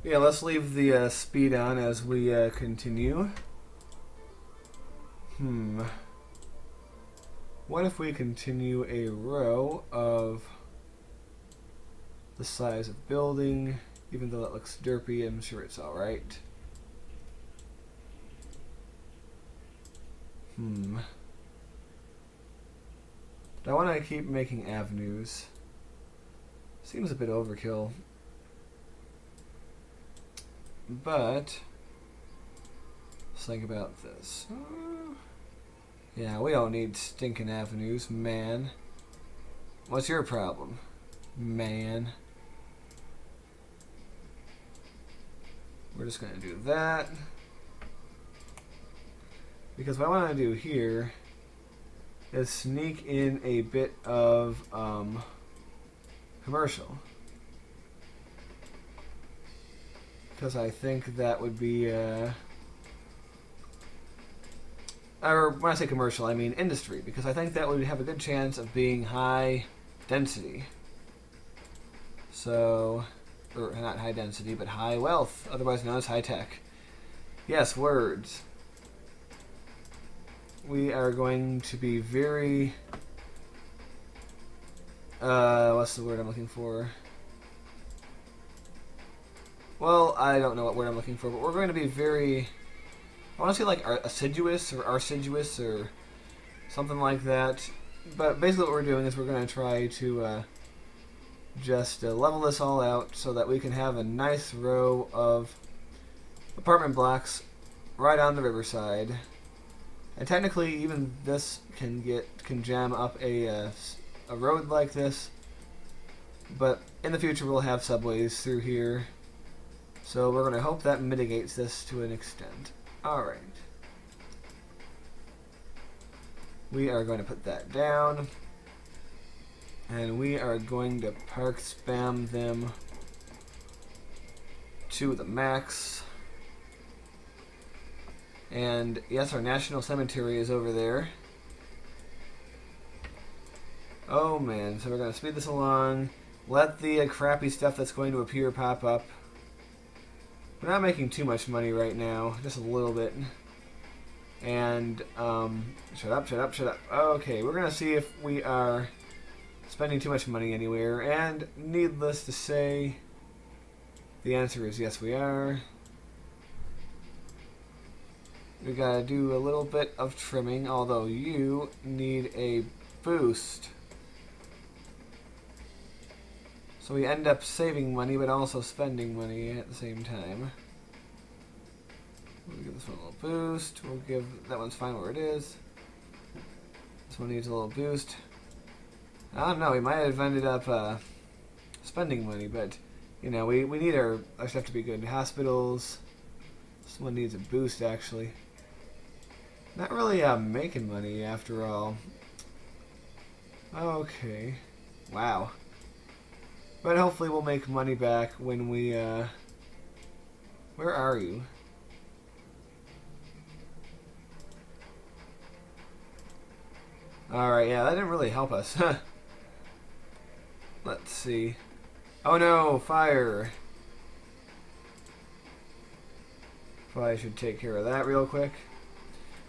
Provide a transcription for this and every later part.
Yeah, let's leave the speed on as we continue. What if we continue a row of the size of building, even though that looks derpy, I'm sure it's alright. Do I want to keep making avenues? Seems a bit overkill. But let's think about this. Yeah, we don't need stinking avenues, man. What's your problem, man? We're just going to do that. Because what I want to do here is sneak in a bit of commercial. Because I think that would be, or when I say commercial, I mean industry. Because I think that would have a good chance of being high density. So, or not high density, but high wealth, otherwise known as high tech. Yes, words. We are going to be very, what's the word I'm looking for? Well, I don't know what word I'm looking for, but we're going to be very, I want to say like assiduous or arsiduous or something like that. But basically what we're doing is we're going to try to just level this all out so that we can have a nice row of apartment blocks right on the riverside. And technically even this can jam up a road like this. But in the future we'll have subways through here. So we're going to hope that mitigates this to an extent. Alright. We are going to put that down. And we are going to park spam them to the max. And yes, our national cemetery is over there. Oh man, so we're going to speed this along. Let the crappy stuff that's going to appear pop up. We're not making too much money right now, just a little bit. And, shut up. Okay, we're gonna see if we are spending too much money anywhere, and needless to say, the answer is yes, we are. We gotta do a little bit of trimming, although you need a boost. So we end up saving money, but also spending money at the same time. We'll give this one a little boost. We'll give that one's fine where it is. This one needs a little boost. I don't know. We might have ended up spending money, but you know, we need our stuff to be good. Hospitals. This one needs a boost, actually. Not really making money after all. Okay. Wow. But hopefully we'll make money back when we, where are you? Alright, yeah, that didn't really help us. Let's see. Oh no, fire! Probably should take care of that real quick.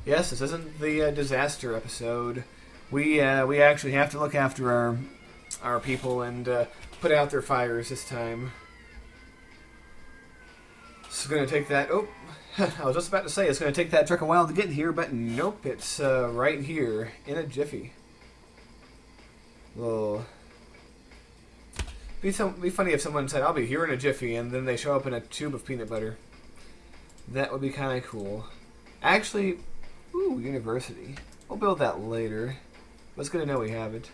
Yes, this isn't the disaster episode. We actually have to look after our people and put out their fires this time. It's going to take that... Oh, I was just about to say it's going to take that truck a while to get here, but nope, it's right here in a jiffy. Well, be funny if someone said, I'll be here in a jiffy, and then they show up in a tube of peanut butter. That would be kind of cool. Actually, ooh, university. We'll build that later. But it's good to know we have it.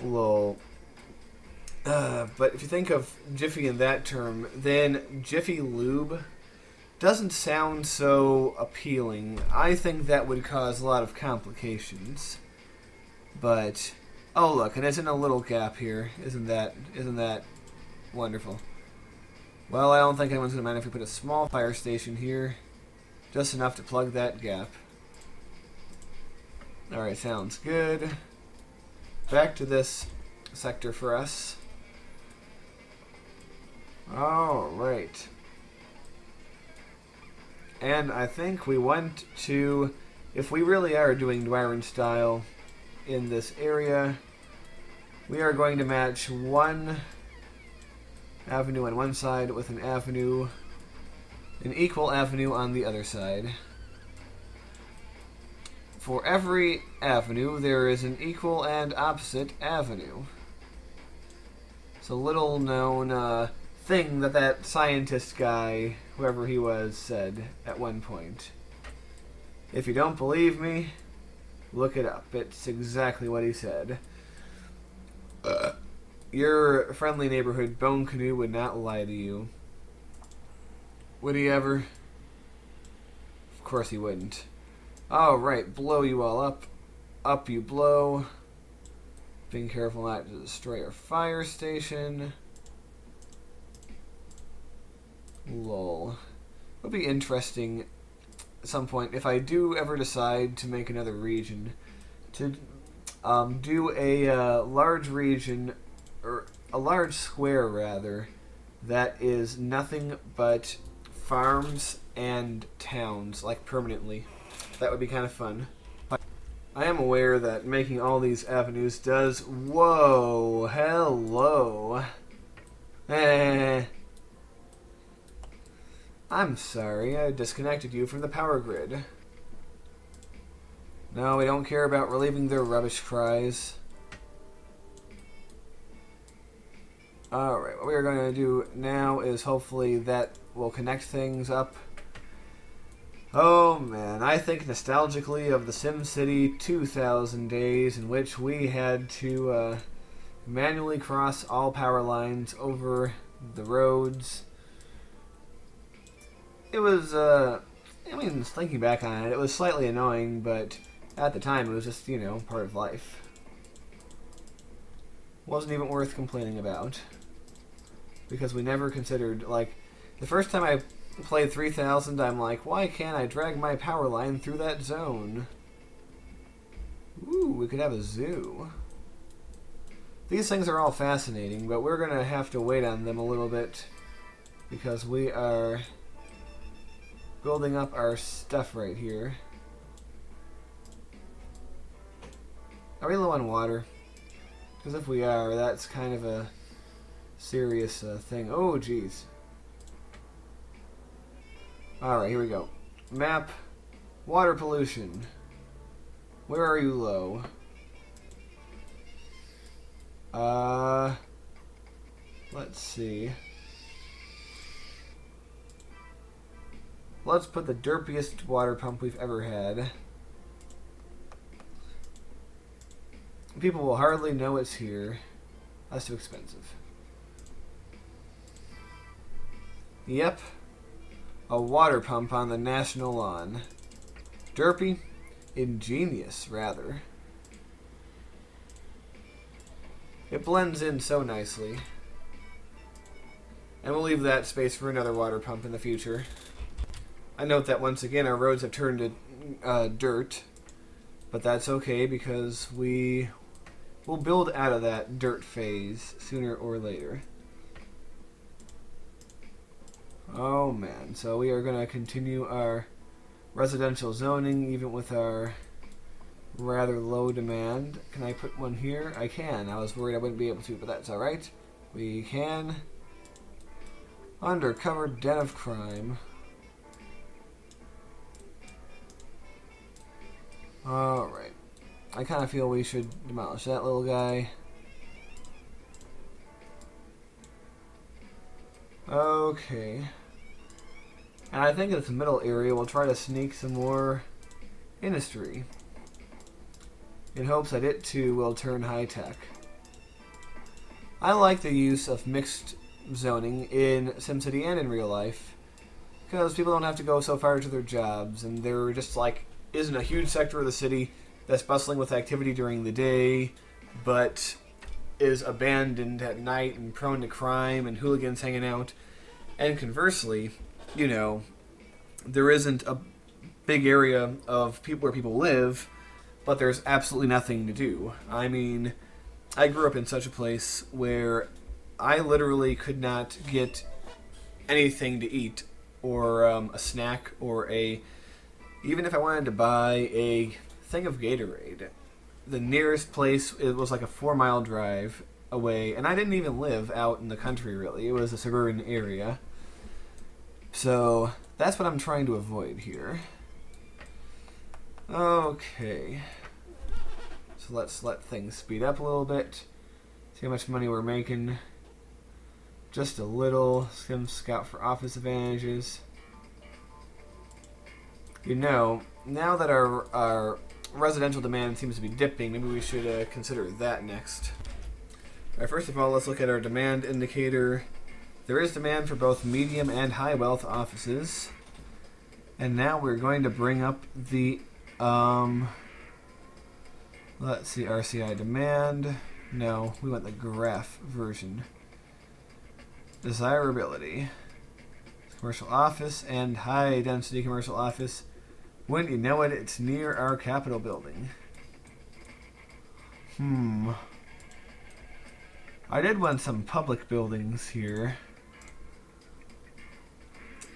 Lol. But if you think of Jiffy in that term, then Jiffy Lube doesn't sound so appealing. I think that would cause a lot of complications. But, oh look, and there's a little gap here. Isn't that wonderful? Well, I don't think anyone's going to mind if we put a small fire station here. Just enough to plug that gap. Alright, sounds good. Back to this sector for us. Alright. And I think we want to, if we really are doing Dwyron style in this area, we are going to match one avenue on one side with an equal avenue on the other side. For every avenue, there is an equal and opposite avenue. It's a little known thing that scientist guy, whoever he was, said at one point. If you don't believe me, look it up. It's exactly what he said. Your friendly neighborhood bone canoe would not lie to you. Would he ever? Of course he wouldn't. Alright, blow you all up. Up you blow. Being careful not to destroy our fire station. Lol. It would be interesting at some point if I do ever decide to make another region to do a large region, or a large square rather, that is nothing but farms and towns, like permanently. That would be kind of fun. I am aware that making all these avenues does... Whoa, hello. I'm sorry, I disconnected you from the power grid. No, we don't care about relieving their rubbish cries. Alright, what we are going to do now is hopefully that will connect things up. Oh man, I think nostalgically of the SimCity 2000 days in which we had to manually cross all power lines over the roads. It was, I mean, thinking back on it, it was slightly annoying, but at the time it was just, you know, part of life. Wasn't even worth complaining about. Because we never considered, like, the first time I played 3000, I'm like, why can't I drag my power line through that zone? Ooh, we could have a zoo. These things are all fascinating, but we're going to have to wait on them a little bit because we are building up our stuff right here. Are we low on water? Because if we are, that's kind of a serious thing. Oh, jeez. Alright, here we go. Map. Water pollution. Where are you low? Let's see. Let's put the derpiest water pump we've ever had. People will hardly know it's here. That's too expensive. Yep. A water pump on the national lawn. Derpy? Ingenious, rather. It blends in so nicely. And we'll leave that space for another water pump in the future. I note that once again our roads have turned to dirt. But that's okay because we will build out of that dirt phase sooner or later. Oh man, so we are going to continue our residential zoning even with our rather low demand. Can I put one here? I can. I was worried I wouldn't be able to, but that's alright. We can. Undercover den of crime. Alright. I kind of feel we should demolish that little guy. Okay. And I think in this middle area we'll try to sneak some more industry. In hopes that it too will turn high-tech. I like the use of mixed zoning in SimCity and in real life. Because people don't have to go so far to their jobs, and there just like isn't a huge sector of the city that's bustling with activity during the day, but is abandoned at night and prone to crime and hooligans hanging out. And conversely, you know, there isn't a big area of people where people live, but there's absolutely nothing to do. I mean, I grew up in such a place where I literally could not get anything to eat, or a snack, or even if I wanted to buy a thing of Gatorade. The nearest place, it was like a 4-mile drive away, and I didn't even live out in the country really. It was a suburban area. So that's what I'm trying to avoid here. Okay. So let's let things speed up a little bit. See how much money we're making. Just a little. Skim scout for office advantages. You know, now that our residential demand seems to be dipping, maybe we should consider that next. Alright, first of all, let's look at our demand indicator. There is demand for both medium and high wealth offices. And now we're going to bring up the, let's see, RCI demand. No, we want the graph version. Desirability. Commercial office and high density commercial office. When you know it, it's near our Capitol building. I did want some public buildings here,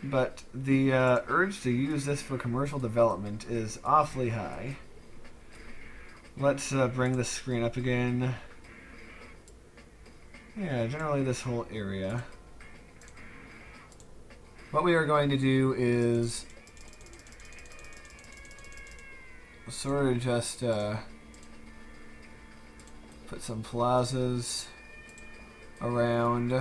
but the urge to use this for commercial development is awfully high. Let's bring the screen up again. Yeah, generally this whole area. What we are going to do is sort of just put some plazas around.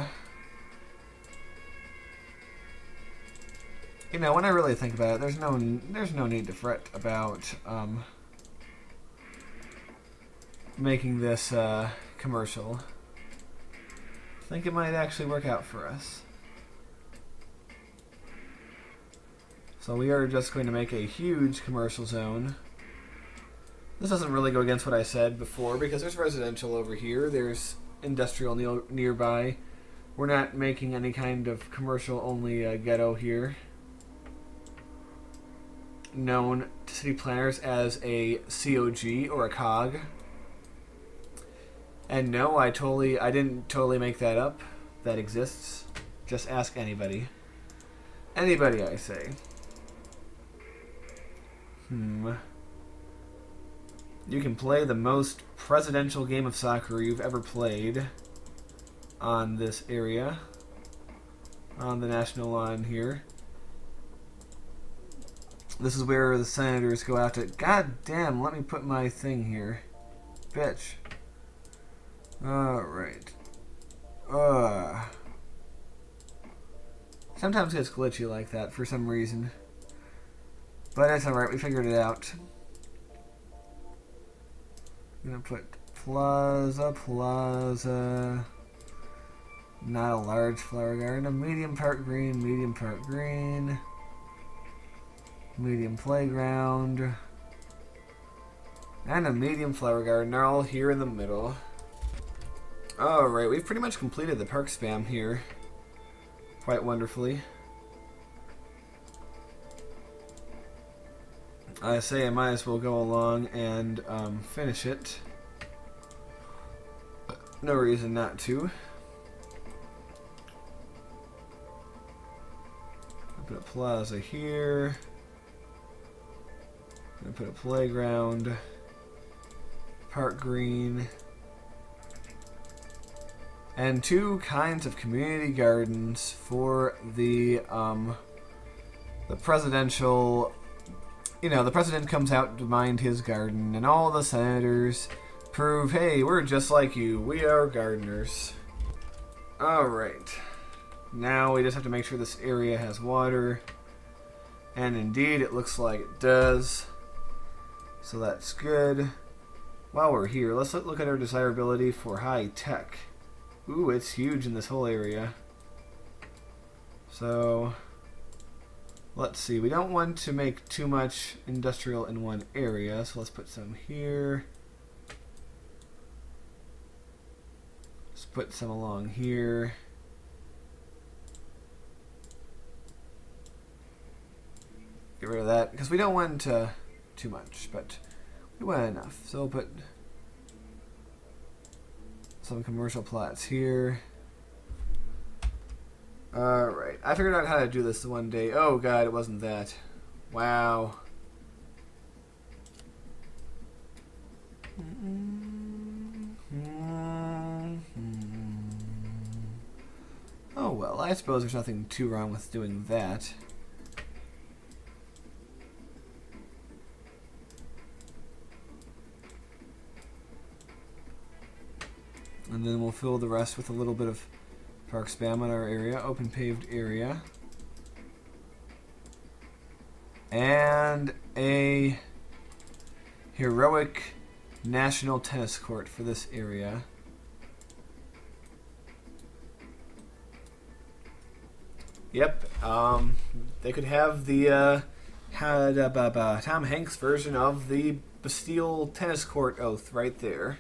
You know, when I really think about it, there's no need to fret about making this commercial. I think it might actually work out for us. So we are just going to make a huge commercial zone. This doesn't really go against what I said before, because there's residential over here, there's industrial nearby. We're not making any kind of commercial only ghetto here. Known to city planners as a COG or a COG. And no, I didn't totally make that up. That exists. Just ask anybody. Anybody, I say. You can play the most presidential game of soccer you've ever played on this area. On the national line here. This is where the senators go out to... God damn, let me put my thing here. Bitch. Alright. Sometimes it gets glitchy like that for some reason. But that's alright, we figured it out. I'm gonna put plaza. Not a large flower garden. A medium part green. Medium playground. And a medium flower garden are all here in the middle. Alright, we've pretty much completed the park spam here. Quite wonderfully. I say I might as well go along and finish it. No reason not to. I'll put a plaza here. I'm gonna put a playground. Park green. And 2 kinds of community gardens for the presidential... You know, the president comes out to mind his garden, and all the senators prove, hey, we're just like you. We are gardeners. Alright. Now we just have to make sure this area has water. And indeed, it looks like it does. So that's good. While we're here, let's look at our desirability for high tech. Ooh, it's huge in this whole area. So... let's see, we don't want to make too much industrial in one area, so let's put some here. Let's put some along here. Get rid of that, because we don't want too much, but we want enough. So we'll put some commercial plots here. Alright, I figured out how to do this one day. Oh god, it wasn't that. Wow. Oh well, I suppose there's nothing too wrong with doing that. And then we'll fill the rest with a little bit of park spam on our area, open paved area. And a heroic national tennis court for this area. Yep, they could have the Tom Hanks version of the Bastille tennis court oath right there.